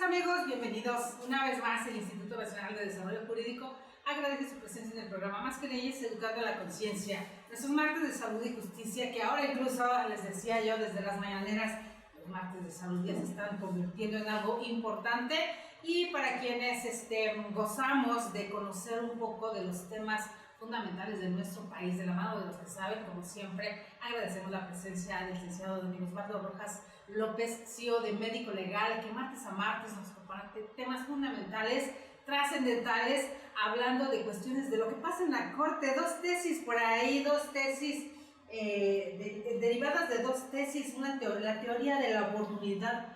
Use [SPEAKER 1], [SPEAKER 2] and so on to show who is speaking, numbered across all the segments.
[SPEAKER 1] amigos? Bienvenidos una vez más. El Instituto Nacional de Desarrollo Jurídico agradece su presencia en el programa Más que Leyes, Educando a la Conciencia. Nuestros martes de salud y justicia, que ahora incluso les decía yo desde las mañaneras, los martes de salud ya se están convirtiendo en algo importante, y para quienes gozamos de conocer un poco de los temas fundamentales de nuestro país, de la mano de los que saben, como siempre, agradecemos la presencia del licenciado don Osvaldo Rojas López, CEO de Médico Legal, que martes a martes nos comparte temas fundamentales, trascendentales, hablando de cuestiones de lo que pasa en la Corte. Dos tesis por ahí, dos tesis derivadas de dos tesis, la teoría de la oportunidad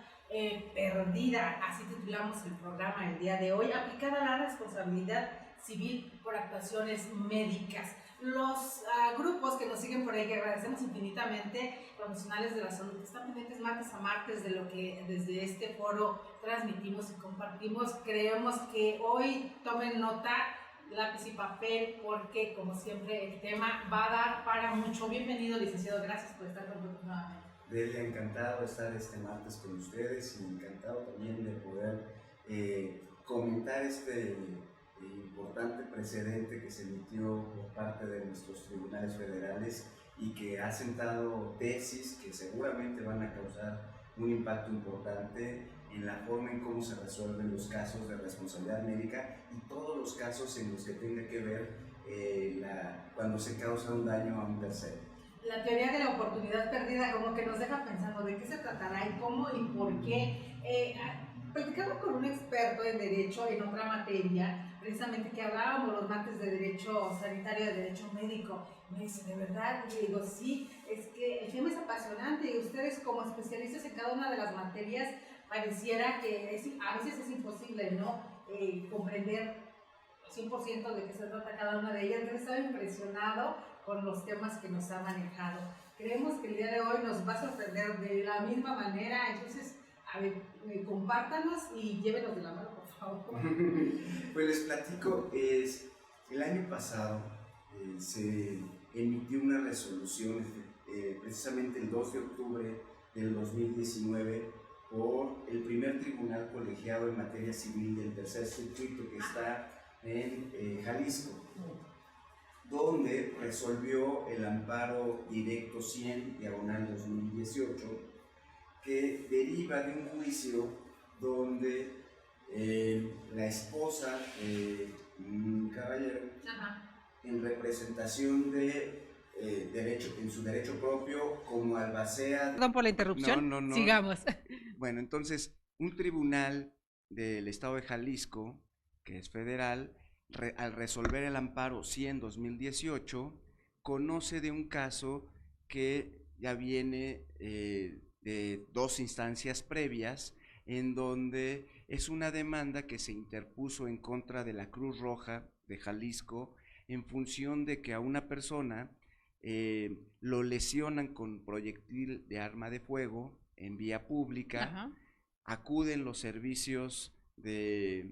[SPEAKER 1] perdida, así titulamos el programa el día de hoy, aplicada a la responsabilidad civil por actuaciones médicas. Los grupos que nos siguen por ahí, que agradecemos infinitamente, profesionales de la salud, que están pendientes martes a martes de lo que desde este foro transmitimos y compartimos. Creemos que hoy tomen nota, lápiz y papel, porque como siempre el tema va a dar para mucho. Bienvenido, licenciado, gracias por estar con nosotros nuevamente.
[SPEAKER 2] Delia, encantado de estar este martes con ustedes y encantado también de poder comentar este importante precedente que se emitió por parte de nuestros tribunales federales y que ha sentado tesis que seguramente van a causar un impacto importante en la forma en cómo se resuelven los casos de responsabilidad médica y todos los casos en los que tenga que ver cuando se causa un daño a un tercero.
[SPEAKER 1] La teoría de la oportunidad perdida como que nos deja pensando de qué se tratará y cómo y por qué. Platicaba con un experto en derecho en otra materia, precisamente que hablábamos los martes de derecho sanitario, de derecho médico. Me dice, ¿de verdad? Y digo, sí, es que el tema es apasionante y ustedes como especialistas en cada una de las materias pareciera que a veces es imposible, ¿no? Comprender 100% de qué se trata cada una de ellas. Yo estaba impresionado con los temas que nos ha manejado. Creemos que el día de hoy nos va a sorprender de la misma manera, entonces, a ver, compártanos y llévenos de la mano, por favor.
[SPEAKER 2] Pues les platico, el año pasado se emitió una resolución, precisamente el 2 de octubre del 2019, por el primer tribunal colegiado en materia civil del tercer circuito, que está en Jalisco, donde resolvió el amparo directo 100/2018, que deriva de un juicio donde la esposa, un caballero, en representación de derecho, en su derecho propio, como albacea...
[SPEAKER 1] Perdón por la interrupción,
[SPEAKER 2] no.
[SPEAKER 1] Sigamos.
[SPEAKER 2] Bueno, entonces, un tribunal del estado de Jalisco, que es federal, al resolver el amparo 100/2018, conoce de un caso que ya viene de dos instancias previas, en donde es una demanda que se interpuso en contra de la Cruz Roja de Jalisco en función de que a una persona lo lesionan con proyectil de arma de fuego en vía pública.
[SPEAKER 1] Ajá.
[SPEAKER 2] Acuden los servicios de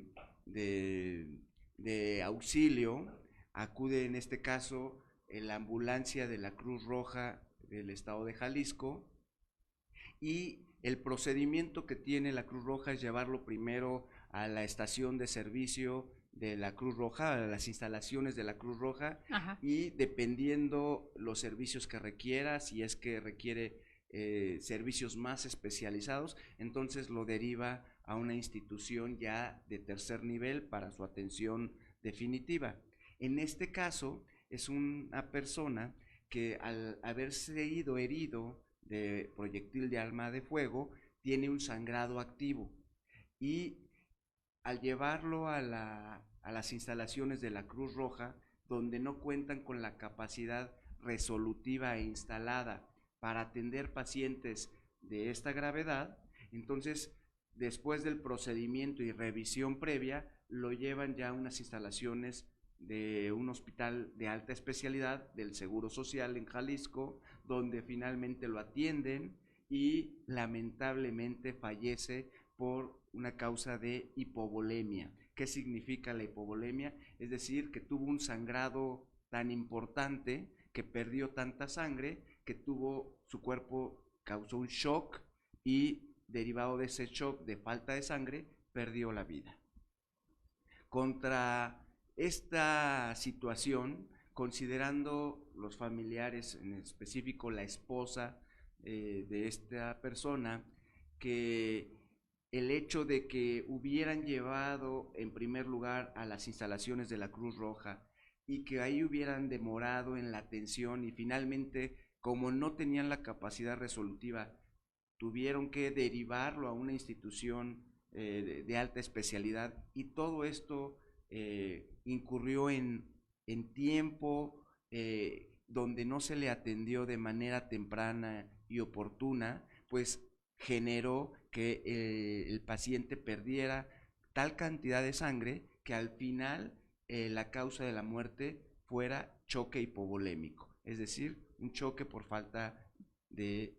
[SPEAKER 2] auxilio, acude en este caso la ambulancia de la Cruz Roja del estado de Jalisco, y el procedimiento que tiene la Cruz Roja es llevarlo primero a la estación de servicio de la Cruz Roja, a las instalaciones de la Cruz Roja.
[SPEAKER 1] Ajá.
[SPEAKER 2] Y dependiendo los servicios que requiera, si es que requiere servicios más especializados, entonces lo deriva a una institución ya de tercer nivel para su atención definitiva. En este caso es una persona que, al haberse ido herido de proyectil de arma de fuego, tiene un sangrado activo, y al llevarlo a las instalaciones de la Cruz Roja, donde no cuentan con la capacidad resolutiva e instalada para atender pacientes de esta gravedad, entonces, después del procedimiento y revisión previa, lo llevan ya a unas instalaciones de un hospital de alta especialidad del Seguro Social en Jalisco, donde finalmente lo atienden y lamentablemente fallece por una causa de hipovolemia. ¿Qué significa la hipovolemia? Es decir, que tuvo un sangrado tan importante, que perdió tanta sangre, que su cuerpo causó un shock, y derivado de ese shock de falta de sangre, perdió la vida. Contra esta situación, considerando los familiares, en específico la esposa de esta persona, que el hecho de que hubieran llevado en primer lugar a las instalaciones de la Cruz Roja y que ahí hubieran demorado en la atención y finalmente, como no tenían la capacidad resolutiva, tuvieron que derivarlo a una institución de alta especialidad, y todo esto incurrió en tiempo donde no se le atendió de manera temprana y oportuna, pues generó que el paciente perdiera tal cantidad de sangre que al final la causa de la muerte fuera choque hipovolémico, es decir, un choque por falta de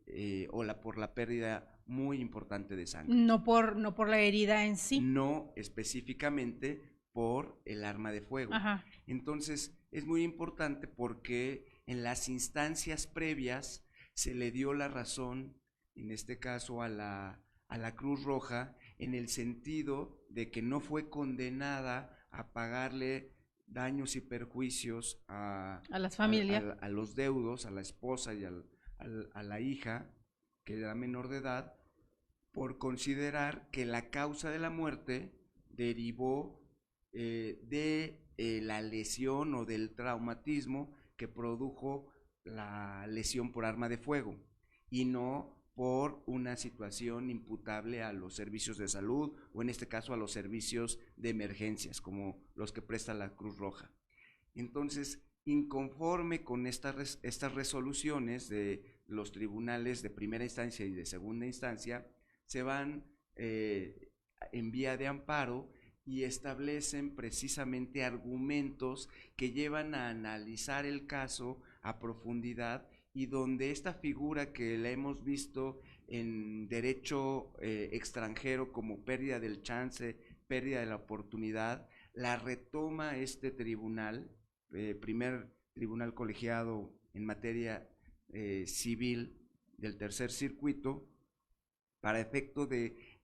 [SPEAKER 2] por la pérdida muy importante de sangre.
[SPEAKER 3] No por la herida en sí.
[SPEAKER 2] No específicamente por el arma de fuego.
[SPEAKER 3] Ajá.
[SPEAKER 2] Entonces es muy importante porque en las instancias previas se le dio la razón, en este caso a la Cruz Roja, en el sentido de que no fue condenada a pagarle daños y perjuicios a
[SPEAKER 3] las familias,
[SPEAKER 2] a los deudos, a la esposa y a la hija, que era menor de edad, por considerar que la causa de la muerte derivó de la lesión o del traumatismo que produjo la lesión por arma de fuego, y no por una situación imputable a los servicios de salud, o en este caso a los servicios de emergencias, como los que presta la Cruz Roja. Entonces, inconforme con estas resoluciones de los tribunales de primera instancia y de segunda instancia, se van en vía de amparo y establecen precisamente argumentos que llevan a analizar el caso a profundidad, y donde esta figura que la hemos visto en derecho extranjero como pérdida del chance, pérdida de la oportunidad, la retoma este tribunal, primer tribunal colegiado en materia civil del tercer circuito, para efecto de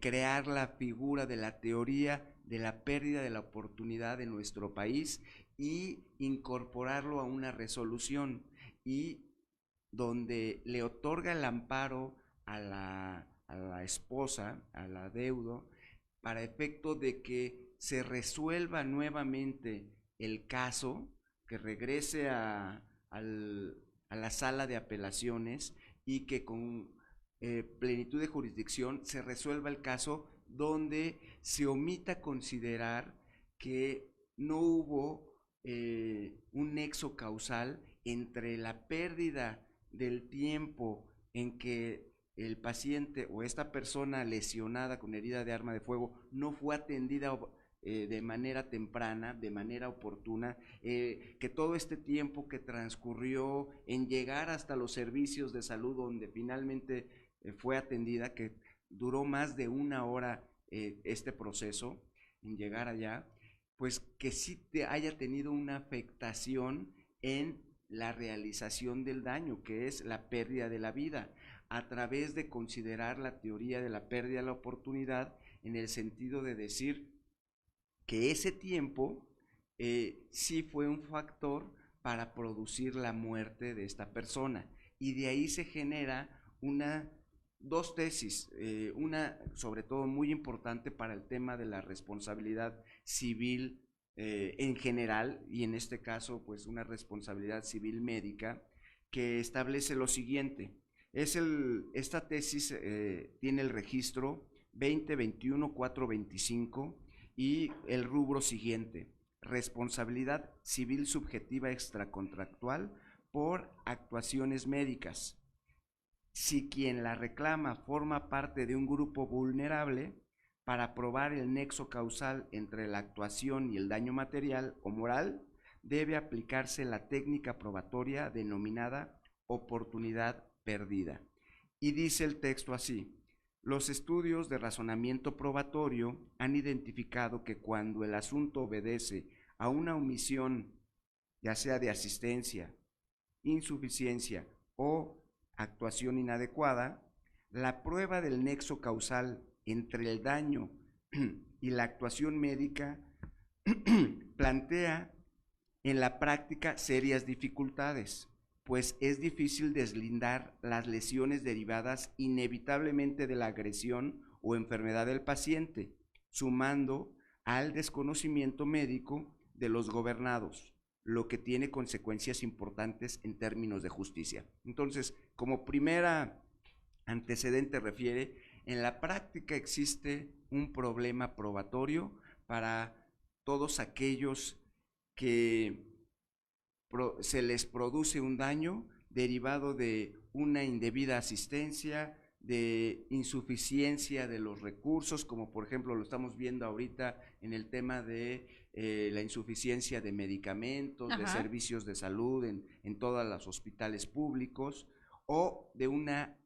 [SPEAKER 2] crear la figura de la teoría de la pérdida de la oportunidad en nuestro país y incorporarlo a una resolución, y donde le otorga el amparo a la esposa, a la deudo, para efecto de que se resuelva nuevamente el caso, que regrese a la sala de apelaciones y que con plenitud de jurisdicción se resuelva el caso, donde se omita considerar que no hubo un nexo causal entre la pérdida del tiempo en que el paciente o esta persona lesionada con herida de arma de fuego no fue atendida de manera temprana, de manera oportuna, que todo este tiempo que transcurrió en llegar hasta los servicios de salud donde finalmente fue atendida, que duró más de 1 hora este proceso en llegar allá, pues que sí haya tenido una afectación en la realización del daño, que es la pérdida de la vida, a través de considerar la teoría de la pérdida de la oportunidad, en el sentido de decir que ese tiempo sí fue un factor para producir la muerte de esta persona, y de ahí se genera dos tesis, una sobre todo muy importante para el tema de la responsabilidad civil en general, y en este caso pues una responsabilidad civil médica, que establece lo siguiente. Esta tesis tiene el registro 2021-425 y el rubro siguiente: responsabilidad civil subjetiva extracontractual por actuaciones médicas. Si quien la reclama forma parte de un grupo vulnerable, para probar el nexo causal entre la actuación y el daño material o moral, debe aplicarse la técnica probatoria denominada oportunidad perdida. Y dice el texto así: los estudios de razonamiento probatorio han identificado que cuando el asunto obedece a una omisión, ya sea de asistencia, insuficiencia o actuación inadecuada, la prueba del nexo causal entre el daño y la actuación médica plantea en la práctica serias dificultades, pues es difícil deslindar las lesiones derivadas inevitablemente de la agresión o enfermedad del paciente, sumando al desconocimiento médico de los gobernados, lo que tiene consecuencias importantes en términos de justicia. Entonces, como primera antecedente refiere, en la práctica existe un problema probatorio para todos aquellos que se les produce un daño derivado de una indebida asistencia, de insuficiencia de los recursos, como por ejemplo lo estamos viendo ahorita en el tema de la insuficiencia de medicamentos, de servicios de salud en todos los hospitales públicos, o de una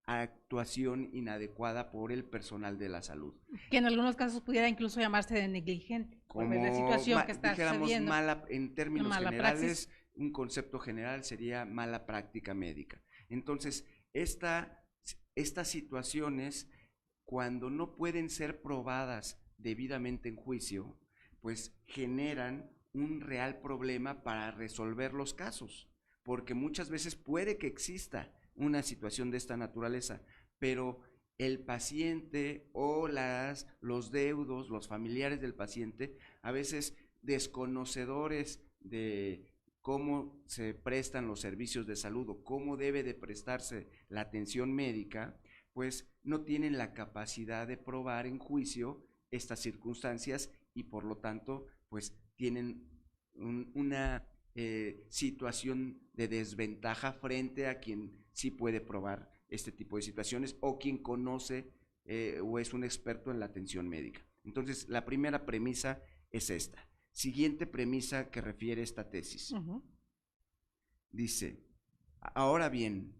[SPEAKER 2] actuación inadecuada por el personal de la salud.
[SPEAKER 3] Que en algunos casos pudiera incluso llamarse de negligente, por
[SPEAKER 2] Como
[SPEAKER 3] la situación que está sucediendo.
[SPEAKER 2] mala, en términos
[SPEAKER 3] mala
[SPEAKER 2] generales,
[SPEAKER 3] praxis.
[SPEAKER 2] un concepto general sería mala práctica médica. Entonces, estas situaciones, cuando no pueden ser probadas debidamente en juicio, pues generan un real problema para resolver los casos, porque muchas veces puede que exista una situación de esta naturaleza, pero el paciente o los deudos, los familiares del paciente, a veces desconocedores de cómo se prestan los servicios de salud o cómo debe de prestarse la atención médica, pues no tienen la capacidad de probar en juicio estas circunstancias y por lo tanto pues tienen una situación de desventaja frente a quien sí puede probar este tipo de situaciones o quien conoce o es un experto en la atención médica. Entonces, la primera premisa es esta. Siguiente premisa que refiere esta tesis. Dice, ahora bien,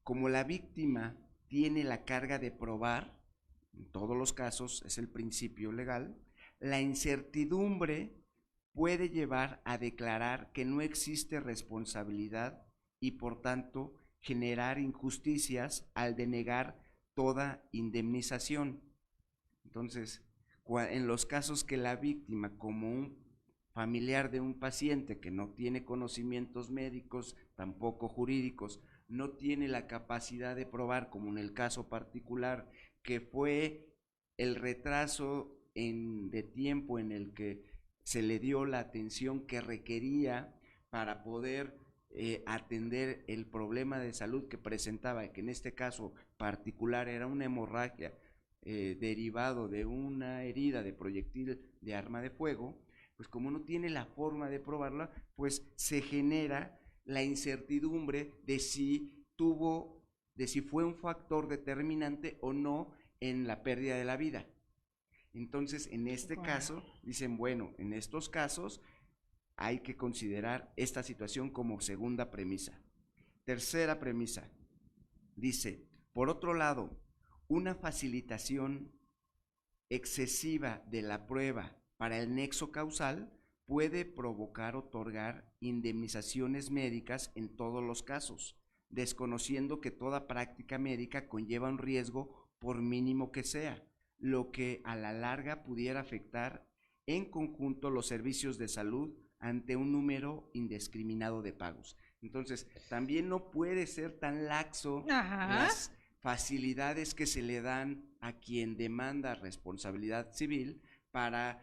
[SPEAKER 2] como la víctima tiene la carga de probar, en todos los casos es el principio legal, la incertidumbre puede llevar a declarar que no existe responsabilidad y por tanto generar injusticias al denegar toda indemnización. Entonces, en los casos que la víctima, como un familiar de un paciente que no tiene conocimientos médicos, tampoco jurídicos, no tiene la capacidad de probar, como en el caso particular, que fue el retraso de tiempo en el que se le dio la atención que requería para poder atender el problema de salud que presentaba, que en este caso particular era una hemorragia derivado de una herida de proyectil de arma de fuego, pues como no tiene la forma de probarla, pues se genera la incertidumbre de si fue un factor determinante o no en la pérdida de la vida. Entonces, en este caso, dicen, bueno, en estos casos hay que considerar esta situación como segunda premisa. Tercera premisa, dice, por otro lado, una facilitación excesiva de la prueba para el nexo causal puede provocar otorgar indemnizaciones médicas en todos los casos, desconociendo que toda práctica médica conlleva un riesgo por mínimo que sea, lo que a la larga pudiera afectar en conjunto los servicios de salud ante un número indiscriminado de pagos. Entonces, también no puede ser tan laxo las facilidades que se le dan a quien demanda responsabilidad civil para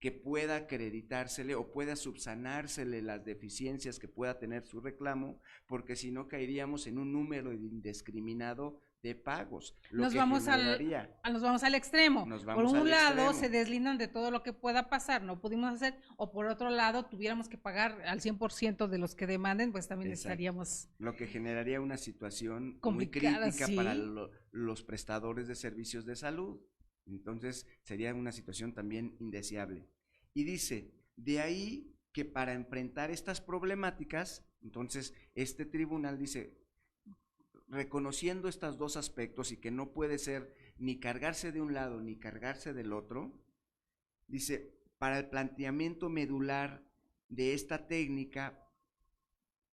[SPEAKER 2] que pueda acreditársele o pueda subsanársele las deficiencias que pueda tener su reclamo, porque si no caeríamos en un número indiscriminado de pagos.
[SPEAKER 3] Nos vamos al extremo. Por un lado se deslindan de todo lo que pueda pasar, no pudimos hacer, o por otro lado tuviéramos que pagar al 100% de los que demanden, pues también estaríamos...
[SPEAKER 2] Lo que generaría una situación
[SPEAKER 3] complicada,
[SPEAKER 2] muy crítica, ¿sí?, para
[SPEAKER 3] los
[SPEAKER 2] prestadores de servicios de salud. Entonces sería una situación también indeseable. Y dice, de ahí que para enfrentar estas problemáticas, entonces este tribunal dice, reconociendo estos dos aspectos y que no puede ser ni cargarse de un lado ni cargarse del otro, dice, para el planteamiento medular de esta técnica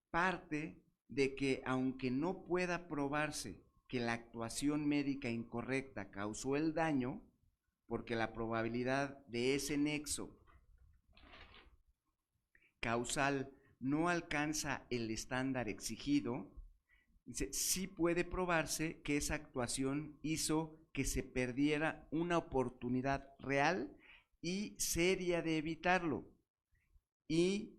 [SPEAKER 2] parte de que aunque no pueda probarse que la actuación médica incorrecta causó el daño, porque la probabilidad de ese nexo causal no alcanza el estándar exigido, sí puede probarse que esa actuación hizo que se perdiera una oportunidad real y seria de evitarlo, y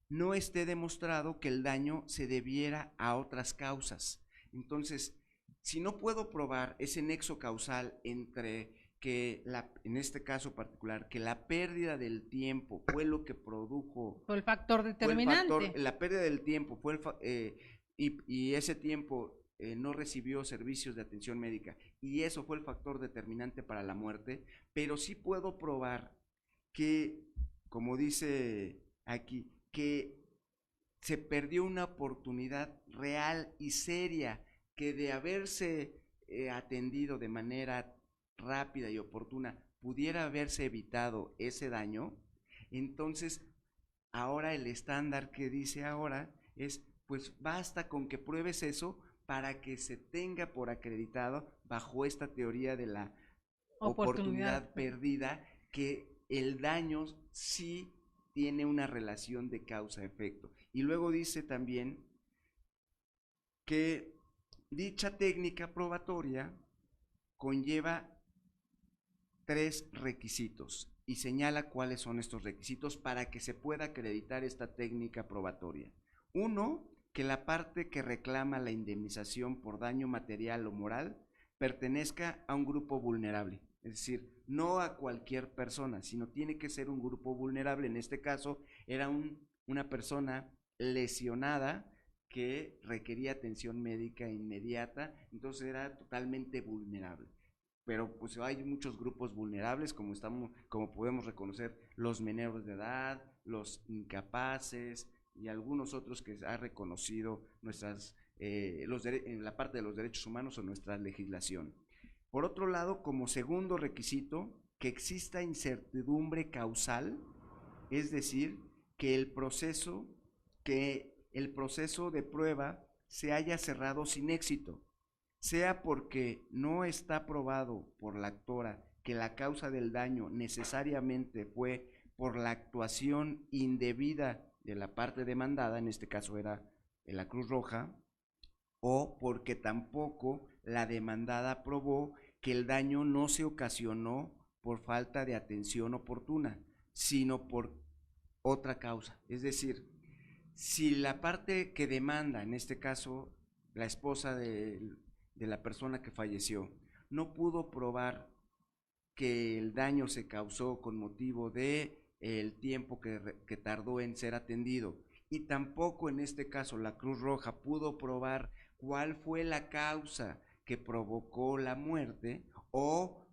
[SPEAKER 2] no esté demostrado que el daño se debiera a otras causas. Entonces, si no puedo probar ese nexo causal entre que en este caso particular, que la pérdida del tiempo fue lo que produjo,
[SPEAKER 3] fue el factor determinante,
[SPEAKER 2] la pérdida del tiempo fue y ese tiempo no recibió servicios de atención médica, y eso fue el factor determinante para la muerte, pero sí puedo probar que, como dice aquí, que se perdió una oportunidad real y seria, que de haberse atendido de manera rápida y oportuna pudiera haberse evitado ese daño. Entonces ahora el estándar que dice ahora es, pues basta con que pruebes eso para que se tenga por acreditado, bajo esta teoría de la oportunidad perdida, que el daño sí tiene una relación de causa-efecto. Y luego dice también que dicha técnica probatoria conlleva 3 requisitos, y señala cuáles son estos requisitos para que se pueda acreditar esta técnica probatoria. 1, que la parte que reclama la indemnización por daño material o moral pertenezca a un grupo vulnerable, es decir, no a cualquier persona, sino tiene que ser un grupo vulnerable. En este caso era una persona lesionada que requería atención médica inmediata, entonces era totalmente vulnerable. Pero pues hay muchos grupos vulnerables, como podemos reconocer, los menores de edad, los incapaces y algunos otros que ha reconocido en la parte de los derechos humanos o nuestra legislación. Por otro lado, como segundo requisito, que exista incertidumbre causal, es decir, que el proceso de prueba se haya cerrado sin éxito, sea porque no está probado por la actora que la causa del daño necesariamente fue por la actuación indebida de la parte demandada, en este caso era la Cruz Roja, o porque tampoco la demandada probó que el daño no se ocasionó por falta de atención oportuna, sino por otra causa. Es decir, si la parte que demanda, en este caso la esposa de la persona que falleció, no pudo probar que el daño se causó con motivo de el tiempo que tardó en ser atendido, y tampoco en este caso la Cruz Roja pudo probar cuál fue la causa que provocó la muerte, o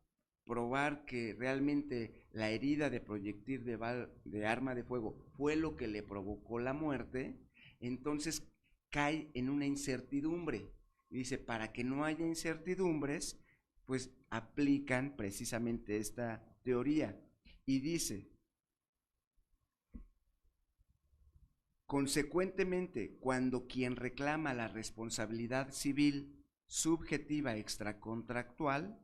[SPEAKER 2] probar que realmente la herida de proyectil de arma de fuego fue lo que le provocó la muerte, entonces cae en una incertidumbre. Y dice, para que no haya incertidumbres, pues aplican precisamente esta teoría. Y dice, consecuentemente, cuando quien reclama la responsabilidad civil subjetiva extracontractual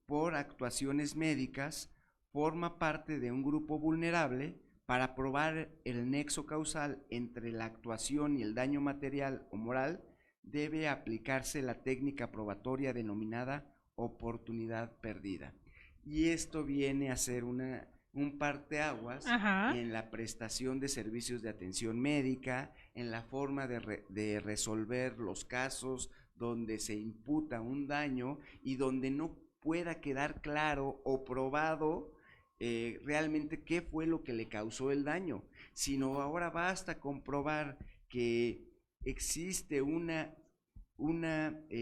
[SPEAKER 2] por actuaciones médicas forma parte de un grupo vulnerable, para probar el nexo causal entre la actuación y el daño material o moral, debe aplicarse la técnica probatoria denominada oportunidad perdida. Y esto viene a ser un parteaguas en la prestación de servicios de atención médica, en la forma de resolver los casos donde se imputa un daño y donde no pueda quedar claro o probado realmente qué fue lo que le causó el daño, sino ahora basta comprobar que existe una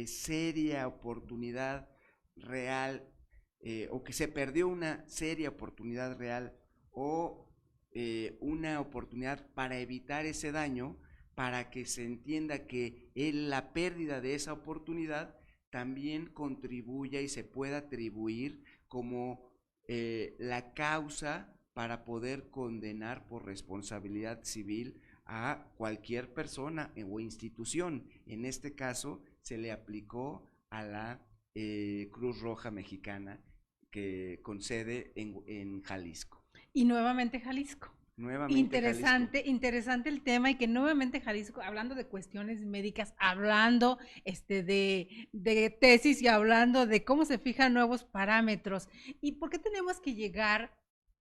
[SPEAKER 2] seria oportunidad real, o que se perdió una seria oportunidad real, o una oportunidad para evitar ese daño, para que se entienda que la pérdida de esa oportunidad también contribuya y se pueda atribuir como la causa para poder condenar por responsabilidad civil a cualquier persona o institución. En este caso se le aplicó a la Cruz Roja Mexicana, con sede en Jalisco.
[SPEAKER 3] Y nuevamente Jalisco. Interesante el tema, y que nuevamente Jalisco, hablando de cuestiones médicas, hablando de tesis y hablando de cómo se fijan nuevos parámetros. ¿Y por qué tenemos que llegar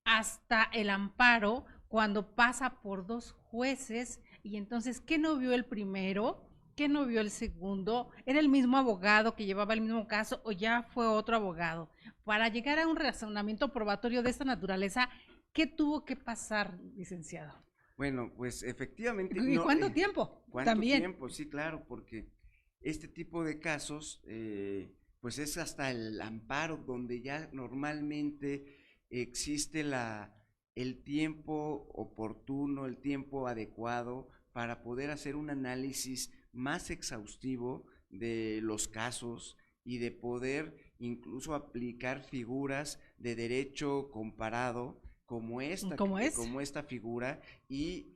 [SPEAKER 3] hasta el amparo cuando pasa por 2 jueces? Y entonces, ¿qué no vio el primero? ¿Qué no vio el segundo? ¿Era el mismo abogado que llevaba el mismo caso o ya fue otro abogado? Para llegar a un razonamiento probatorio de esta naturaleza, ¿qué tuvo que pasar, licenciado?
[SPEAKER 2] Bueno, pues efectivamente.
[SPEAKER 3] ¿Y cuánto tiempo?
[SPEAKER 2] ¿Cuánto
[SPEAKER 3] También.
[SPEAKER 2] tiempo? Sí, claro, porque este tipo de casos, pues es hasta el amparo donde ya normalmente existe el tiempo oportuno, el tiempo adecuado para poder hacer un análisis más exhaustivo de los casos y de poder incluso aplicar figuras de derecho comparado como esta figura, y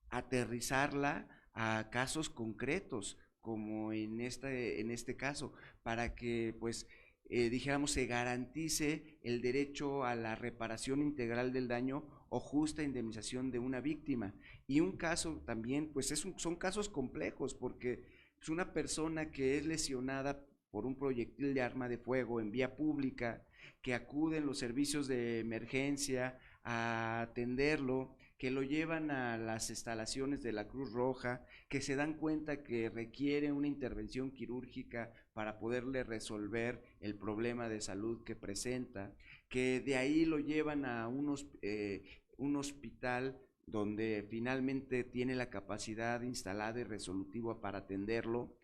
[SPEAKER 2] aterrizarla a casos concretos, como en este caso, para que pues dijéramos se garantice el derecho a la reparación integral del daño o justa indemnización de una víctima. Y un caso también, pues son casos complejos, porque es una persona que es lesionada por un proyectil de arma de fuego en vía pública, que acuden los servicios de emergencia a atenderlo, que lo llevan a las instalaciones de la Cruz Roja, que se dan cuenta que requiere una intervención quirúrgica para poderle resolver el problema de salud que presenta, que de ahí lo llevan a un hospital donde finalmente tiene la capacidad instalada y resolutiva para atenderlo,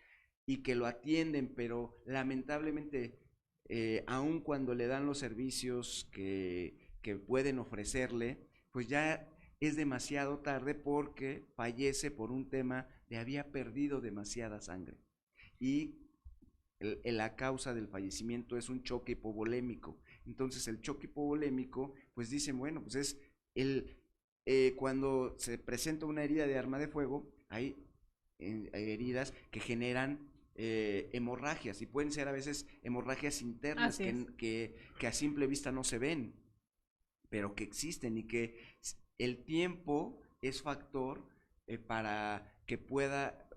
[SPEAKER 2] y que lo atienden, pero lamentablemente aun cuando le dan los servicios que pueden ofrecerle, pues ya es demasiado tarde, porque fallece por un tema de había perdido demasiada sangre, y la causa del fallecimiento es un choque hipovolémico. Entonces el choque hipovolémico, pues dicen, bueno, pues es cuando se presenta una herida de arma de fuego, hay heridas que generan hemorragias, y pueden ser a veces hemorragias internas que a simple vista no se ven, pero que existen, y que el tiempo es factor para que pueda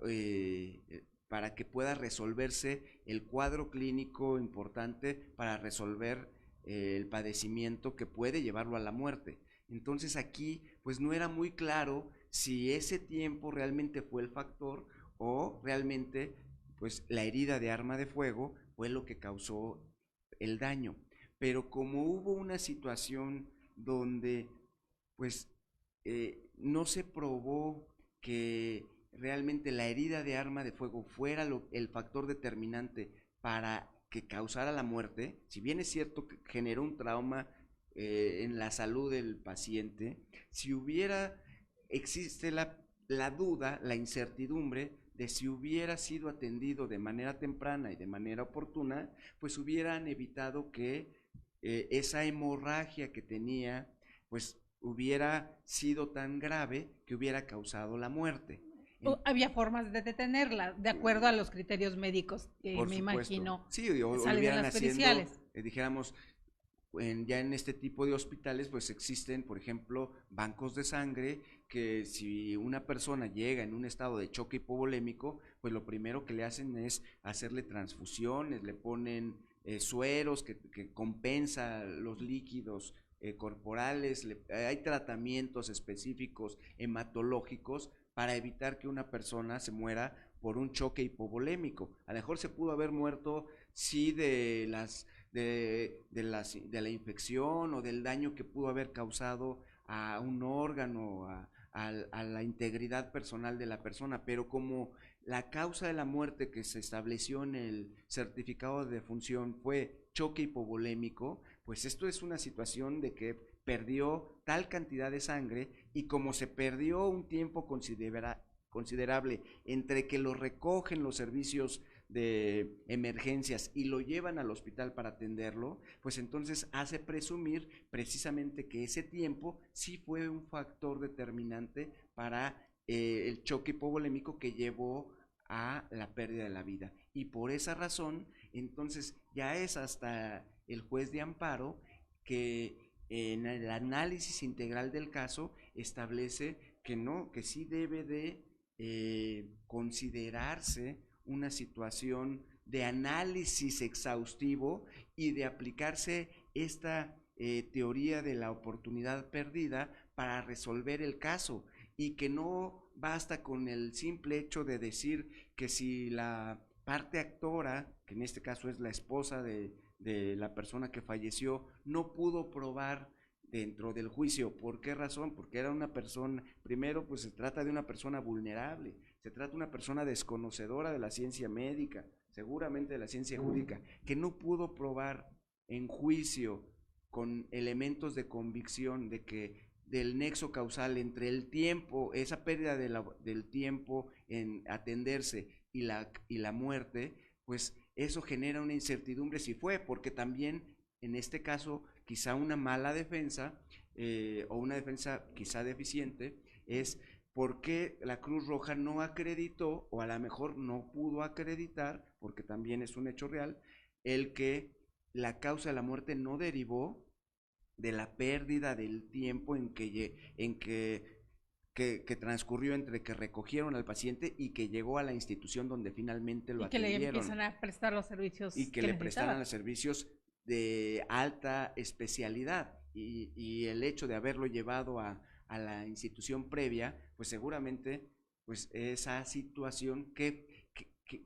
[SPEAKER 2] resolverse el cuadro clínico importante para resolver el padecimiento que puede llevarlo a la muerte. Entonces aquí pues no era muy claro si ese tiempo realmente fue el factor, o realmente pues la herida de arma de fuego fue lo que causó el daño. Pero como hubo una situación donde pues no se probó que realmente la herida de arma de fuego fuera el factor determinante para que causara la muerte, si bien es cierto que generó un trauma en la salud del paciente, si existe la duda, la incertidumbre de si hubiera sido atendido de manera temprana y de manera oportuna, pues hubieran evitado que esa hemorragia que tenía, pues hubiera sido tan grave que hubiera causado la muerte.
[SPEAKER 3] Había formas de detenerla, de acuerdo a los criterios médicos, me imagino.
[SPEAKER 2] Sí, o hubieran haciendo, dijéramos, ya en este tipo de hospitales pues existen, por ejemplo, bancos de sangre, que si una persona llega en un estado de choque hipovolémico, pues lo primero que le hacen es hacerle transfusiones, le ponen sueros que compensa los líquidos corporales, hay tratamientos específicos hematológicos para evitar que una persona se muera por un choque hipovolémico. A lo mejor se pudo haber muerto sí de la infección o del daño que pudo haber causado a un órgano, a la integridad personal de la persona, pero como la causa de la muerte que se estableció en el certificado de defunción fue choque hipovolémico, pues esto es una situación de que perdió tal cantidad de sangre, y como se perdió un tiempo considerable entre que lo recogen los servicios de emergencias y lo llevan al hospital para atenderlo, pues entonces hace presumir precisamente que ese tiempo sí fue un factor determinante para el choque hipovolémico que llevó a la pérdida de la vida. Y por esa razón, entonces ya es hasta el juez de amparo, que en el análisis integral del caso establece que no, que sí debe de considerarse una situación de análisis exhaustivo y de aplicarse esta teoría de la oportunidad perdida para resolver el caso, y que no basta con el simple hecho de decir que si la parte actora, que en este caso es la esposa de la persona que falleció, no pudo probar dentro del juicio. ¿Por qué razón? Porque era una persona, primero pues se trata de una persona vulnerable, se trata de una persona desconocedora de la ciencia médica, seguramente de la ciencia jurídica, que no pudo probar en juicio con elementos de convicción de que del nexo causal entre el tiempo, esa pérdida del tiempo en atenderse y la muerte, pues eso genera una incertidumbre si fue, porque también en este caso quizá una mala defensa o una defensa quizá deficiente es por qué la Cruz Roja no acreditó, o a lo mejor no pudo acreditar, porque también es un hecho real, el que la causa de la muerte no derivó de la pérdida del tiempo en que transcurrió entre que recogieron al paciente y que llegó a la institución donde finalmente lo atendieron.
[SPEAKER 3] Y que le empiezan a prestar los servicios.
[SPEAKER 2] Y que le prestaran los servicios de alta especialidad. Y el hecho de haberlo llevado a la institución previa, pues seguramente pues esa situación que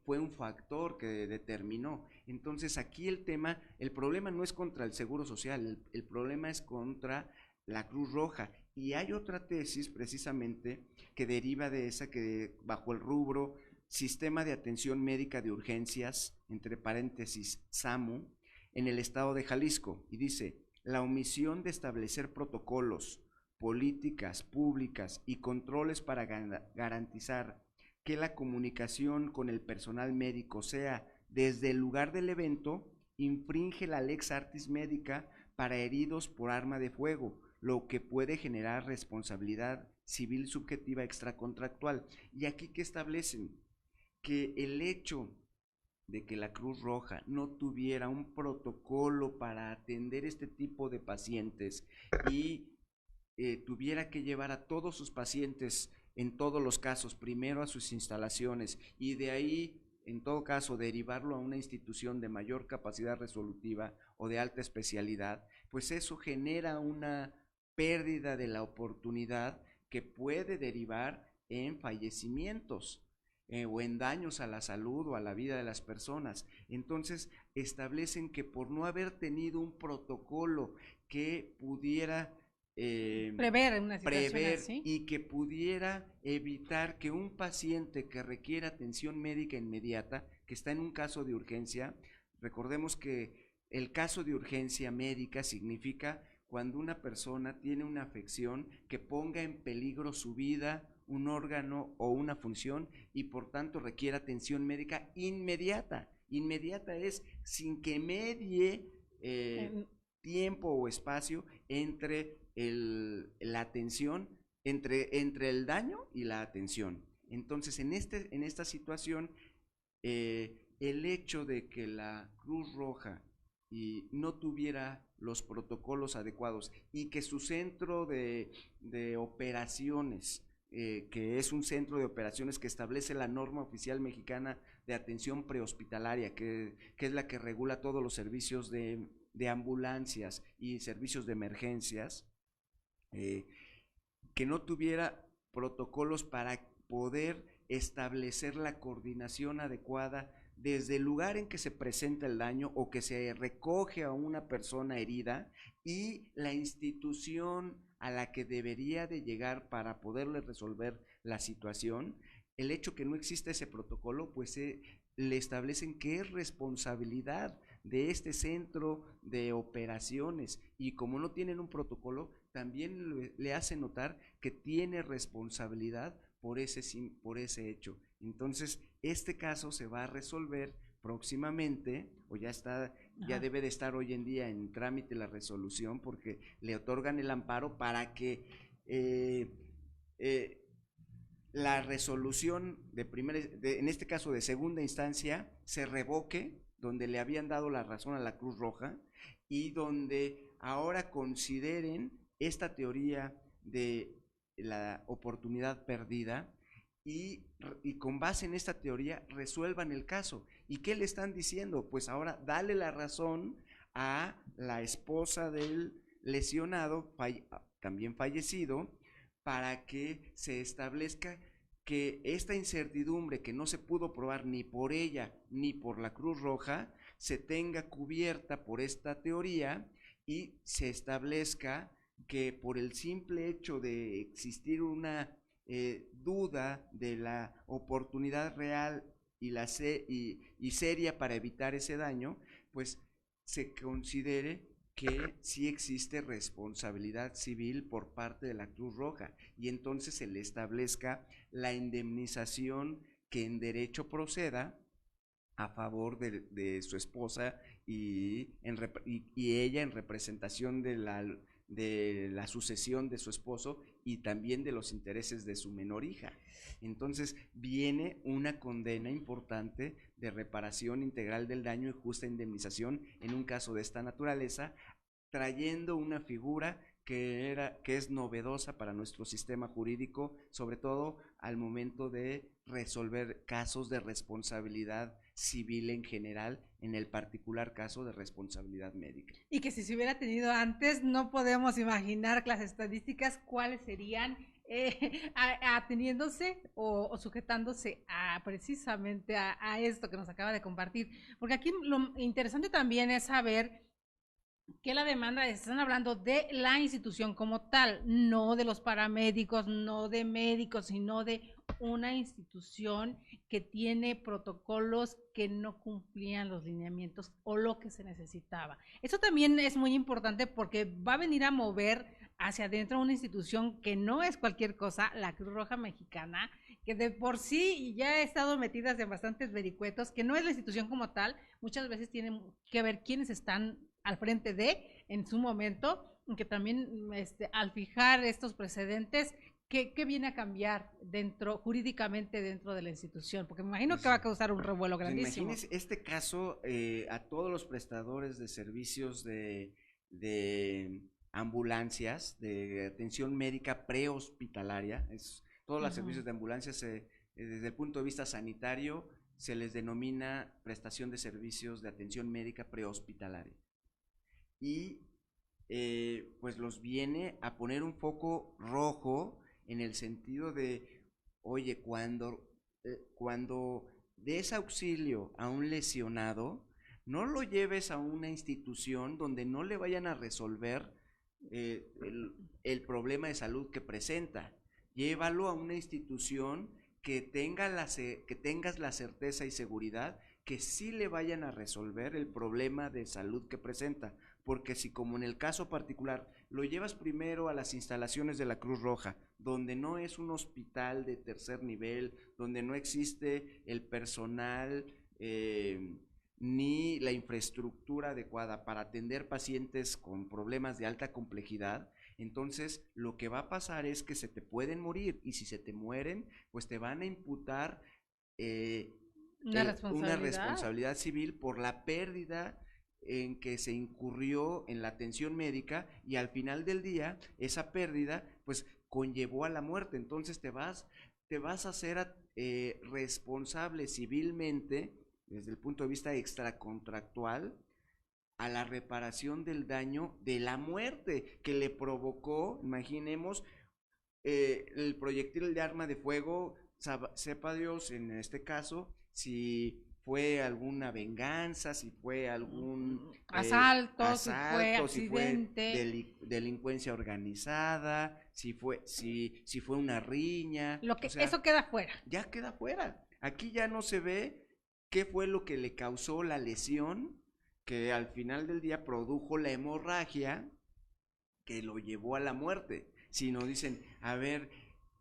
[SPEAKER 2] fue un factor que determinó. Entonces aquí el problema no es contra el Seguro Social, el problema es contra la Cruz Roja. Y hay otra tesis precisamente que deriva de esa, que bajo el rubro Sistema de Atención Médica de Urgencias, entre paréntesis SAMU, en el estado de Jalisco, y dice: la omisión de establecer protocolos, políticas públicas y controles para garantizar que la comunicación con el personal médico sea desde el lugar del evento, infringe la lex artis médica para heridos por arma de fuego, lo que puede generar responsabilidad civil subjetiva extracontractual. Y aquí que establecen que el hecho de que la Cruz Roja no tuviera un protocolo para atender este tipo de pacientes y tuviera que llevar a todos sus pacientes, en todos los casos, primero a sus instalaciones y de ahí, en todo caso, derivarlo a una institución de mayor capacidad resolutiva o de alta especialidad, pues eso genera una pérdida de la oportunidad que puede derivar en fallecimientos o en daños a la salud o a la vida de las personas. Entonces establecen que por no haber tenido un protocolo que pudiera
[SPEAKER 3] prever una situación así,
[SPEAKER 2] y que pudiera evitar que un paciente que requiera atención médica inmediata, que está en un caso de urgencia, recordemos que el caso de urgencia médica significa cuando una persona tiene una afección que ponga en peligro su vida, un órgano o una función, y por tanto requiere atención médica inmediata. Inmediata es sin que medie tiempo o espacio entre la atención, entre el daño y la atención. Entonces, en esta situación, el hecho de que la Cruz Roja no tuviera los protocolos adecuados y que su centro de operaciones, que es un centro de operaciones que establece la norma oficial mexicana de atención prehospitalaria, que es la que regula todos los servicios de ambulancias y servicios de emergencias, que no tuviera protocolos para poder establecer la coordinación adecuada desde el lugar en que se presenta el daño o que se recoge a una persona herida y la institución a la que debería de llegar para poderle resolver la situación. El hecho que no exista ese protocolo, pues le establecen que es responsabilidad de este centro de operaciones, y como no tienen un protocolo, también le hace notar que tiene responsabilidad por ese hecho. Entonces, este caso se va a resolver próximamente, o ya debe de estar hoy en día en trámite la resolución, porque le otorgan el amparo para que la resolución en este caso de segunda instancia se revoque, donde le habían dado la razón a la Cruz Roja, y donde ahora consideren esta teoría de la oportunidad perdida y con base en esta teoría resuelvan el caso. ¿Y qué le están diciendo? Pues ahora dale la razón a la esposa del lesionado, también fallecido, para que se establezca que esta incertidumbre que no se pudo probar ni por ella ni por la Cruz Roja se tenga cubierta por esta teoría y se establezca que por el simple hecho de existir una duda de la oportunidad real y seria para evitar ese daño, pues se considere que sí existe responsabilidad civil por parte de la Cruz Roja y entonces se le establezca la indemnización que en derecho proceda a favor de su esposa y ella en representación de la sucesión de su esposo y también de los intereses de su menor hija. Entonces viene una condena importante de reparación integral del daño y justa indemnización en un caso de esta naturaleza, trayendo una figura que es novedosa para nuestro sistema jurídico, sobre todo al momento de resolver casos de responsabilidad civil en general, en el particular caso de responsabilidad médica.
[SPEAKER 3] Y que si se hubiera tenido antes, no podemos imaginar las estadísticas cuáles serían, ateniéndose o sujetándose precisamente a esto que nos acaba de compartir. Porque aquí lo interesante también es saber que la demanda, están hablando de la institución como tal, no de los paramédicos, no de médicos, sino de una institución que tiene protocolos que no cumplían los lineamientos o lo que se necesitaba. Eso también es muy importante porque va a venir a mover hacia adentro una institución que no es cualquier cosa, la Cruz Roja Mexicana, que de por sí ya ha estado metida en bastantes vericuetos, que no es la institución como tal, muchas veces tienen que ver quiénes están al frente en su momento, que también al fijar estos precedentes, ¿qué viene a cambiar jurídicamente dentro de la institución? Porque me imagino que va a causar un revuelo grandísimo.
[SPEAKER 2] Imagínense este caso a todos los prestadores de servicios de ambulancias, de atención médica prehospitalaria, todos los servicios de ambulancias desde el punto de vista sanitario se les denomina prestación de servicios de atención médica prehospitalaria. Y pues los viene a poner un foco rojo en el sentido de, oye, cuando des auxilio a un lesionado, no lo lleves a una institución donde no le vayan a resolver el problema de salud que presenta. Llévalo a una institución que tengas la certeza y seguridad que sí le vayan a resolver el problema de salud que presenta, porque si como en el caso particular lo llevas primero a las instalaciones de la Cruz Roja, donde no es un hospital de tercer nivel, donde no existe el personal ni la infraestructura adecuada para atender pacientes con problemas de alta complejidad, entonces lo que va a pasar es que se te pueden morir, y si se te mueren, pues te van a imputar una responsabilidad civil por la pérdida en que se incurrió en la atención médica, y al final del día esa pérdida pues conllevó a la muerte. Entonces te vas a hacer responsable civilmente desde el punto de vista extracontractual a la reparación del daño de la muerte que le provocó, imaginemos, el proyectil de arma de fuego, sepa Dios en este caso si fue alguna venganza, si fue algún
[SPEAKER 3] asalto, si fue accidente,
[SPEAKER 2] si fue delincuencia organizada, si fue una riña.
[SPEAKER 3] Eso queda fuera.
[SPEAKER 2] Ya queda fuera. Aquí ya no se ve qué fue lo que le causó la lesión, que al final del día produjo la hemorragia que lo llevó a la muerte, sino dicen, a ver,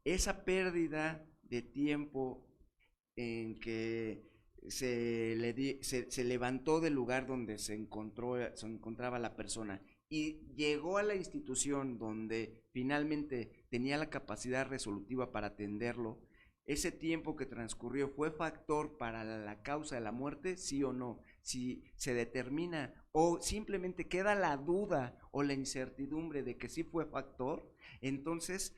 [SPEAKER 2] esa pérdida de tiempo en que se levantó del lugar donde se encontraba la persona y llegó a la institución donde finalmente tenía la capacidad resolutiva para atenderlo, ese tiempo que transcurrió fue factor para la causa de la muerte, sí o no. si se determina o simplemente queda la duda o la incertidumbre de que sí fue factor, entonces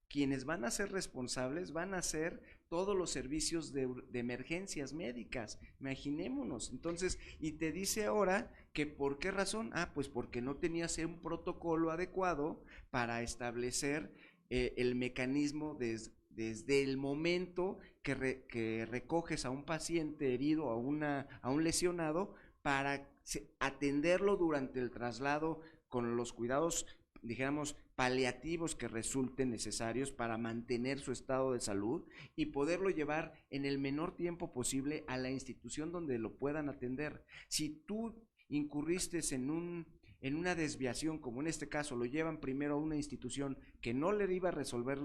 [SPEAKER 2] quienes van a ser responsables van a ser todos los servicios de emergencias médicas, imaginémonos. Entonces, y te dice ahora que ¿por qué razón? Pues porque no tenías un protocolo adecuado para establecer el mecanismo desde el momento que recoges a un paciente herido, a un lesionado, para atenderlo durante el traslado con los cuidados, dijéramos, paliativos que resulten necesarios para mantener su estado de salud y poderlo llevar en el menor tiempo posible a la institución donde lo puedan atender. Si tú incurriste en una desviación, como en este caso, lo llevan primero a una institución que no le iba a resolver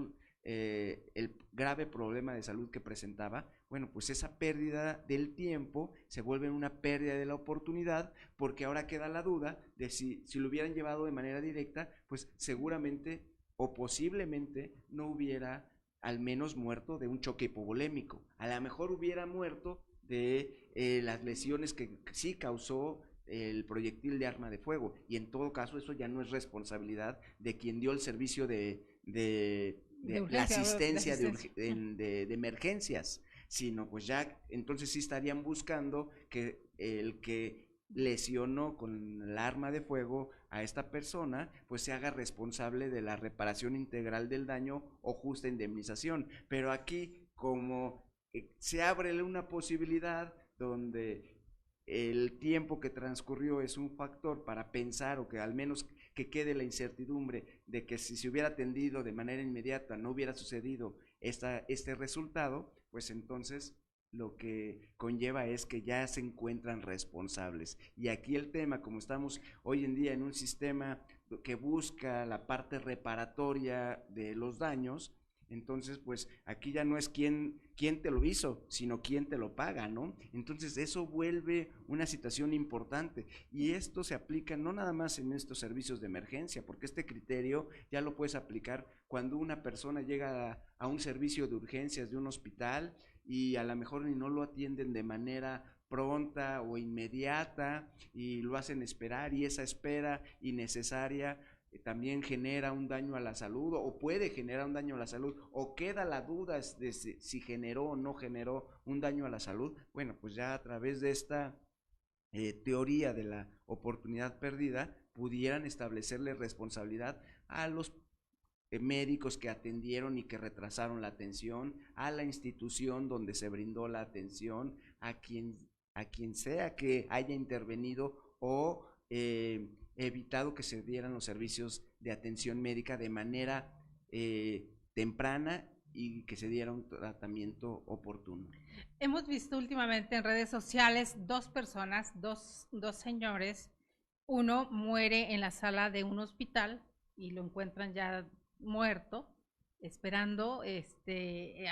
[SPEAKER 2] el grave problema de salud que presentaba, bueno, pues esa pérdida del tiempo se vuelve una pérdida de la oportunidad, porque ahora queda la duda de si lo hubieran llevado de manera directa, pues seguramente o posiblemente no hubiera al menos muerto de un choque hipovolémico, a lo mejor hubiera muerto de las lesiones que sí causó el proyectil de arma de fuego, y en todo caso eso ya no es responsabilidad de quien dio el servicio de la asistencia de emergencias, sino pues ya entonces sí estarían buscando que el que lesionó con el arma de fuego a esta persona pues se haga responsable de la reparación integral del daño o justa indemnización. Pero aquí, como se abre una posibilidad donde el tiempo que transcurrió es un factor para pensar, o que al menos que quede la incertidumbre de que si se hubiera atendido de manera inmediata no hubiera sucedido este resultado, pues entonces lo que conlleva es que ya se encuentran responsables. Y aquí el tema, como estamos hoy en día en un sistema que busca la parte reparatoria de los daños, entonces pues aquí ya no es quién te lo hizo, sino quién te lo paga, ¿no? Entonces eso vuelve una situación importante, y esto se aplica no nada más en estos servicios de emergencia, porque este criterio ya lo puedes aplicar cuando una persona llega a un servicio de urgencias de un hospital y a lo mejor ni no lo atienden de manera pronta o inmediata y lo hacen esperar, y esa espera innecesaria también genera un daño a la salud, o puede generar un daño a la salud, o queda la duda de si generó o no generó un daño a la salud. Bueno, pues ya a través de esta teoría de la oportunidad perdida pudieran establecerle responsabilidad a los médicos que atendieron y que retrasaron la atención, a la institución donde se brindó la atención, a quien sea que haya intervenido o evitado que se dieran los servicios de atención médica de manera temprana y que se diera un tratamiento oportuno.
[SPEAKER 3] Hemos visto últimamente en redes sociales dos personas, dos señores, uno muere en la sala de un hospital y lo encuentran ya muerto, esperando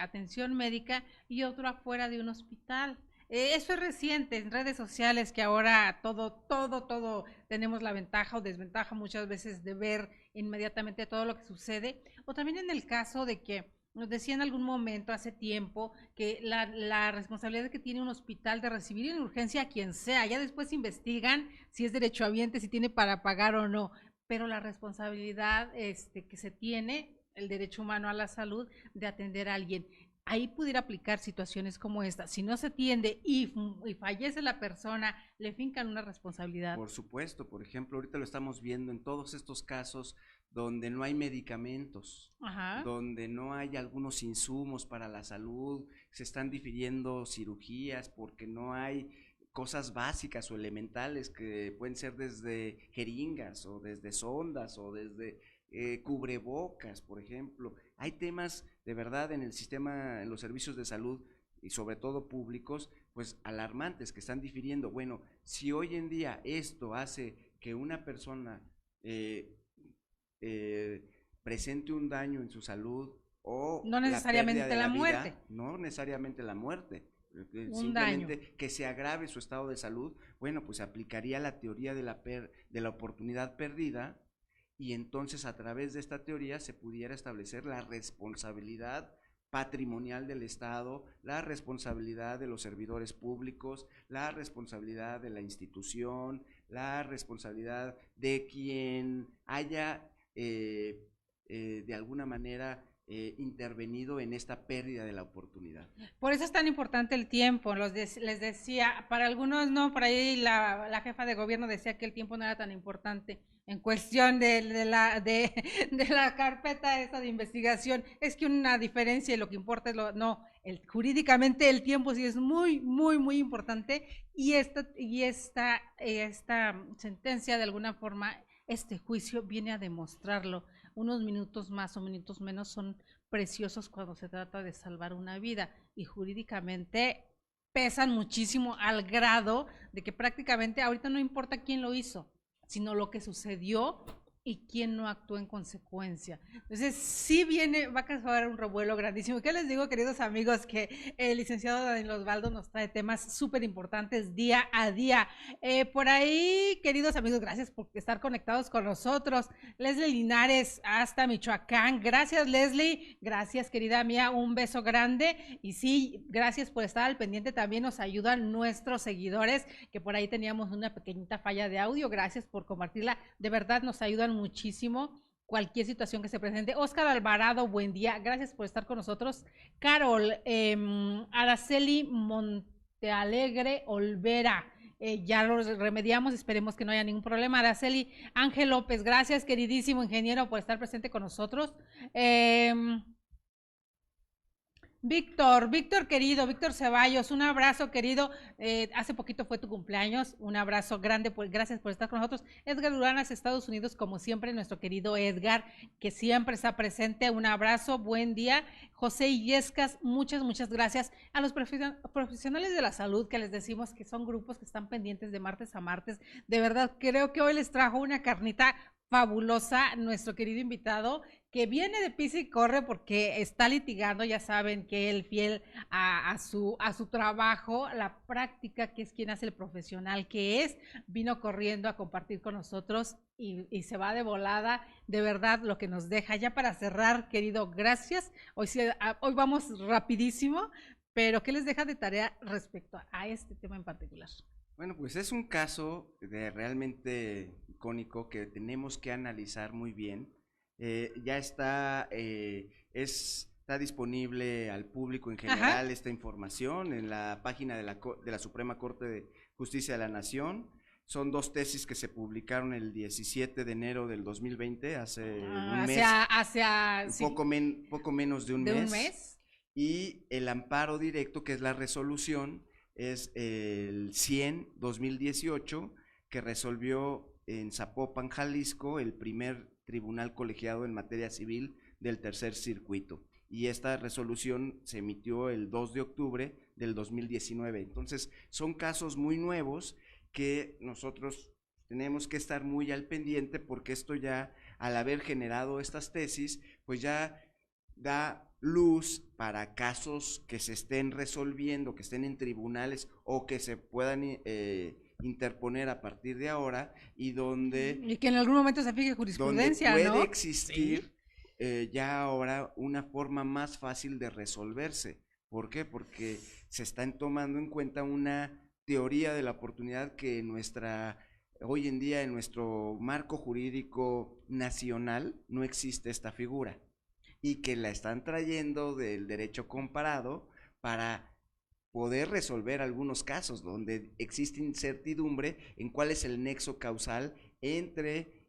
[SPEAKER 3] atención médica, y otro afuera de un hospital. Eso es reciente en redes sociales, que ahora todo tenemos la ventaja o desventaja muchas veces de ver inmediatamente todo lo que sucede, o también en el caso de que nos decía en algún momento hace tiempo que la responsabilidad que tiene un hospital de recibir en urgencia a quien sea, ya después investigan si es derechohabiente, si tiene para pagar o no, pero la responsabilidad que se tiene, el derecho humano a la salud, de atender a alguien. Ahí pudiera aplicar situaciones como esta. Si no se atiende y fallece la persona, le fincan una responsabilidad.
[SPEAKER 2] Por supuesto, por ejemplo, ahorita lo estamos viendo en todos estos casos donde no hay medicamentos,
[SPEAKER 3] ajá,
[SPEAKER 2] donde no hay algunos insumos para la salud, se están difiriendo cirugías porque no hay cosas básicas o elementales que pueden ser desde jeringas o desde sondas o desde cubrebocas, por ejemplo. Hay temas de verdad en el sistema, en los servicios de salud y sobre todo públicos, pues alarmantes, que están difiriendo. Bueno, si hoy en día esto hace que una persona presente un daño en su salud o
[SPEAKER 3] no necesariamente la muerte,
[SPEAKER 2] no necesariamente la muerte,
[SPEAKER 3] simplemente
[SPEAKER 2] daño, que se agrave su estado de salud, bueno, pues aplicaría la teoría de la oportunidad perdida, y entonces a través de esta teoría se pudiera establecer la responsabilidad patrimonial del Estado, la responsabilidad de los servidores públicos, la responsabilidad de la institución, la responsabilidad de quien haya de alguna manera intervenido en esta pérdida de la oportunidad.
[SPEAKER 3] Por eso es tan importante el tiempo. Les decía, para algunos no, por ahí la jefa de gobierno decía que el tiempo no era tan importante en cuestión de la carpeta esa de investigación. Es que una diferencia y lo que importa es jurídicamente el tiempo sí es muy, muy, muy importante, y esta sentencia, de alguna forma, este juicio viene a demostrarlo. Unos minutos más o minutos menos son preciosos cuando se trata de salvar una vida, y jurídicamente pesan muchísimo, al grado de que prácticamente ahorita no importa quién lo hizo, sino lo que sucedió y quién no actuó en consecuencia. Entonces sí va a causar un revuelo grandísimo. ¿Qué les digo, queridos amigos? Que el licenciado Daniel Osvaldo nos trae temas súper importantes día a día. Por ahí, queridos amigos, gracias por estar conectados con nosotros. Leslie Linares, hasta Michoacán. Gracias, Leslie. Gracias, querida mía. Un beso grande. Y sí, gracias por estar al pendiente. También nos ayudan nuestros seguidores, que por ahí teníamos una pequeñita falla de audio. Gracias por compartirla. De verdad nos ayudan muchísimo cualquier situación que se presente. Oscar Alvarado, buen día, gracias por estar con nosotros. Carol, Araceli Montealegre Olvera, ya lo remediamos, esperemos que no haya ningún problema. Araceli Ángel López, gracias, queridísimo ingeniero, por estar presente con nosotros. Víctor querido, Víctor Ceballos, un abrazo querido, hace poquito fue tu cumpleaños, un abrazo grande, gracias por estar con nosotros. Edgar Uranas, Estados Unidos, como siempre, nuestro querido Edgar, que siempre está presente, un abrazo, buen día. José Illescas, muchas gracias. A los profesionales de la salud, que les decimos que son grupos que están pendientes de martes a martes, de verdad creo que hoy les trajo una carnita fabulosa nuestro querido invitado, que viene de pisa y corre porque está litigando, ya saben que él, fiel a su trabajo, la práctica, que es quien hace el profesional que es, vino corriendo a compartir con nosotros y se va de volada, de verdad, lo que nos deja. Ya para cerrar, querido, gracias. Hoy vamos rapidísimo, pero ¿qué les deja de tarea respecto a este tema en particular?
[SPEAKER 2] Bueno, pues es un caso realmente icónico que tenemos que analizar muy bien. Ya está disponible al público en general. Ajá. Esta información en la página de la Suprema Corte de Justicia de la Nación. Son 2 tesis que se publicaron el 17 de enero del 2020, hace un mes. Poco menos de un mes. Y el amparo directo, que es la resolución, es el 100-2018, que resolvió en Zapopan, Jalisco, el primer tribunal colegiado en materia civil del tercer circuito. Y esta resolución se emitió el 2 de octubre del 2019. Entonces, son casos muy nuevos que nosotros tenemos que estar muy al pendiente, porque esto ya, al haber generado estas tesis, pues ya da luz para casos que se estén resolviendo, que estén en tribunales o que se puedan interponer a partir de ahora, y
[SPEAKER 3] que en algún momento se fije jurisprudencia,
[SPEAKER 2] donde puede existir ya ahora una forma más fácil de resolverse. ¿Por qué? Porque se están tomando en cuenta una teoría de la oportunidad que hoy en día en nuestro marco jurídico nacional no existe esta figura, y que la están trayendo del derecho comparado para poder resolver algunos casos donde existe incertidumbre en cuál es el nexo causal entre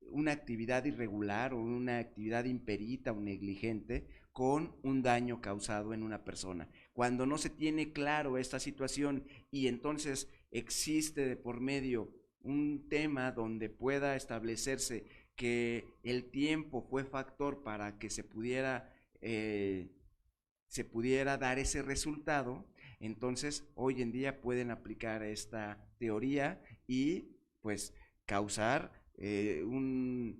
[SPEAKER 2] una actividad irregular o una actividad imperita o negligente con un daño causado en una persona. Cuando no se tiene claro esta situación y entonces existe de por medio un tema donde pueda establecerse que el tiempo fue factor para que se pudiera dar ese resultado, entonces hoy en día pueden aplicar esta teoría y pues causar un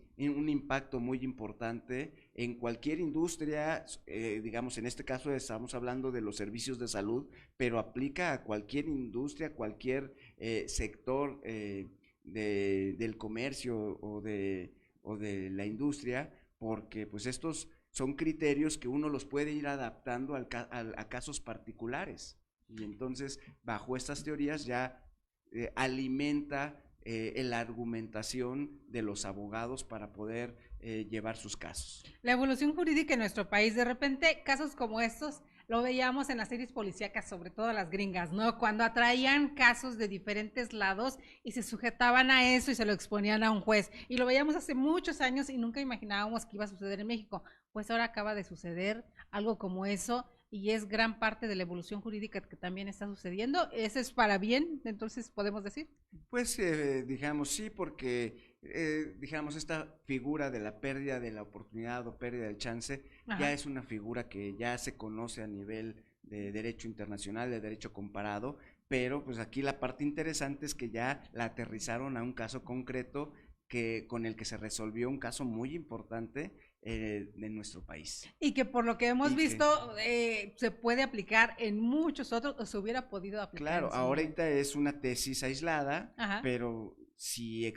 [SPEAKER 2] impacto muy importante en cualquier industria. Digamos, en este caso estamos hablando de los servicios de salud, pero aplica a cualquier industria, cualquier sector del comercio o de la industria, porque pues estos son criterios que uno los puede ir adaptando a casos particulares. Y entonces, bajo estas teorías ya alimenta la argumentación de los abogados para poder llevar sus casos.
[SPEAKER 3] La evolución jurídica en nuestro país, de repente, casos como estos, lo veíamos en las series policíacas, sobre todo las gringas, ¿no? Cuando atraían casos de diferentes lados y se sujetaban a eso y se lo exponían a un juez. Y lo veíamos hace muchos años y nunca imaginábamos que iba a suceder en México. Pues ahora acaba de suceder algo como eso y es gran parte de la evolución jurídica que también está sucediendo. ¿Eso es para bien, entonces podemos decir?
[SPEAKER 2] Pues digamos sí, porque digamos esta figura de la pérdida de la oportunidad o pérdida del chance ya es una figura que ya se conoce a nivel de derecho internacional, de derecho comparado, pero pues aquí la parte interesante es que ya la aterrizaron a un caso concreto con el que se resolvió un caso muy importante de nuestro país.
[SPEAKER 3] Y que por lo que hemos visto se puede aplicar en muchos otros, o se hubiera podido aplicar.
[SPEAKER 2] Claro, ahorita es una tesis aislada, pero sí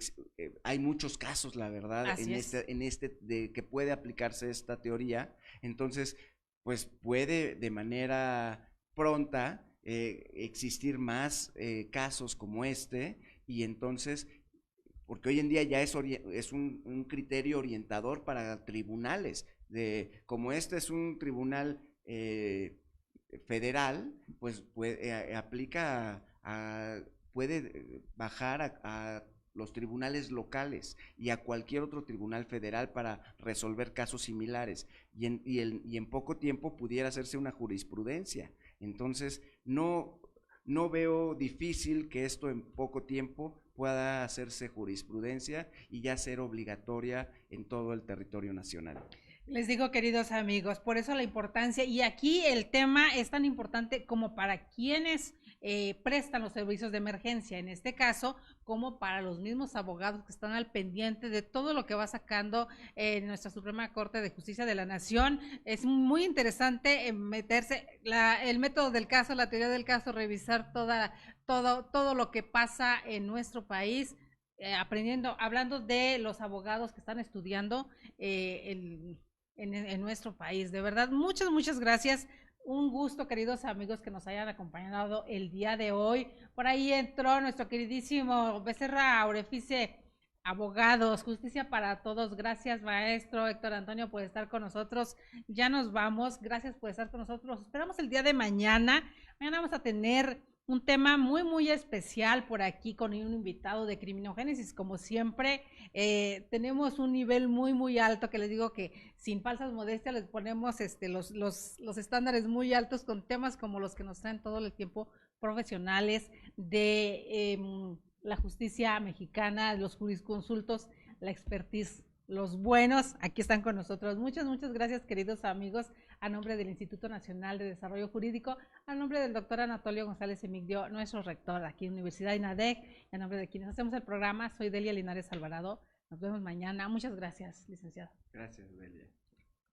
[SPEAKER 2] hay muchos casos, la verdad, de que puede aplicarse esta teoría. Entonces, pues puede de manera pronta existir más casos como este, y entonces, porque hoy en día ya es un criterio orientador para tribunales, como este es un tribunal federal, pues aplica puede bajar a los tribunales locales y a cualquier otro tribunal federal para resolver casos similares, y en poco tiempo pudiera hacerse una jurisprudencia. Entonces no veo difícil que esto en poco tiempo pueda hacerse jurisprudencia y ya ser obligatoria en todo el territorio nacional.
[SPEAKER 3] Les digo, queridos amigos, por eso la importancia, y aquí el tema es tan importante como para quienes prestan los servicios de emergencia, en este caso, como para los mismos abogados que están al pendiente de todo lo que va sacando nuestra Suprema Corte de Justicia de la Nación. Es muy interesante meterse, el método del caso, la teoría del caso, revisar todo lo que pasa en nuestro país, hablando de los abogados que están estudiando en nuestro país. De verdad, muchas gracias. Un gusto, queridos amigos, que nos hayan acompañado el día de hoy. Por ahí entró nuestro queridísimo Becerra Aurefice, abogados, justicia para todos. Gracias, maestro Héctor Antonio, por estar con nosotros. Ya nos vamos. Gracias por estar con nosotros. Los esperamos el día de mañana. Mañana vamos a tener un tema muy especial por aquí con un invitado de Criminogénesis. Como siempre, tenemos un nivel muy alto, que les digo que sin falsas modestias les ponemos los estándares muy altos con temas como los que nos traen todo el tiempo profesionales de la justicia mexicana, los jurisconsultos, la expertise, los buenos, aquí están con nosotros. Muchas gracias, queridos amigos, a nombre del Instituto Nacional de Desarrollo Jurídico, a nombre del doctor Anatolio González Emigdio, nuestro rector aquí en Universidad INADEC, y a nombre de quienes hacemos el programa, soy Delia Linares Alvarado. Nos vemos mañana. Muchas gracias, licenciado.
[SPEAKER 2] Gracias, Delia.